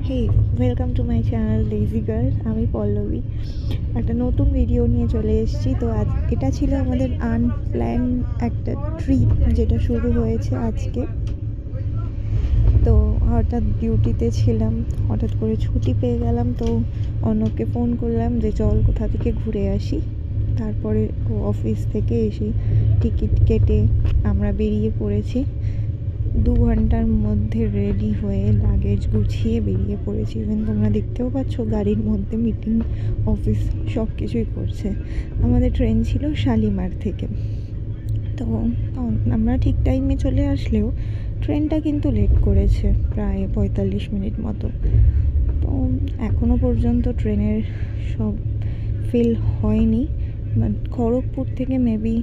Hey, welcome to my channel lazy girl. আমি পল্লবী একটা নতুন ভিডিও নিয়ে চলে এসেছি। তো আজ এটা ছিল আমাদের আনপ্ল্যান একটা ট্রিপ যেটা শুরু হয়েছে আজকে। তো হঠাৎ ডিউটিতে ছিলাম, হঠাৎ করে ছুটি পেয়ে গেলাম। তো অর্ণবকে ফোন করলাম যে চল কোথা থেকে ঘুরে আসি। তারপরে ও অফিস থেকে এসে টিকিট কেটে আমরা বেরিয়ে পড়েছি। 2 ঘন্টার মধ্যে রেডি হয়ে লাগেজ গুছিয়ে বেরিয়ে পড়েছি। ইভেন তোমরা দেখতেও পাচ্ছ গাড়ির মধ্যে মিটিং, অফিস সব কিছুই করছে। আমাদের ট্রেন ছিল শালিমার থেকে। তো আমরা ঠিক টাইমে চলে আসলেও ট্রেনটা কিন্তু লেট করেছে প্রায় 45 মিনিট মতো। তো এখনও পর্যন্ত ট্রেনের সব ফিল হয়নি। খড়গপুর থেকে মেবি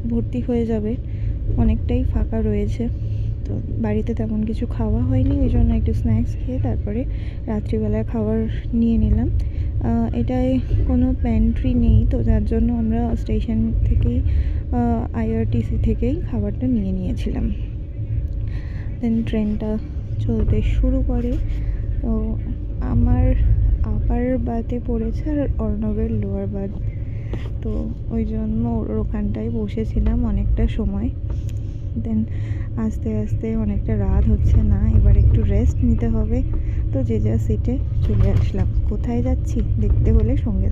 ভর্তি হয়ে যাবে, অনেকটাই ফাঁকা রয়েছে। তো বাড়িতে তেমন কিছু খাওয়া হয়নি, ওই জন্য একটু স্ন্যাক্স খেয়ে তারপরে রাত্রিবেলায় খাবার নিয়ে নিলাম। এটায় কোনো প্যান্ট্রি নেই, তো যার জন্য আমরা স্টেশন থেকেই আইআরটিসি থেকেই খাবারটা নিয়ে নিয়েছিলাম। দেন ট্রেনটা চলতে শুরু করে। তো আমার আপার বার্থে পড়েছে আর অর্ণবের লোয়ার বার্থ। তো ওই জন্য ওখানটায় বসেছিলাম অনেকটা সময়। দেন আস্তে আস্তে অনেকটা রাত হচ্ছে না, এবার একটু রেস্ট নিতে হবে। তো যে যা সিটে চলে আসলাম। কোথায় যাচ্ছি দেখতে হলে সঙ্গে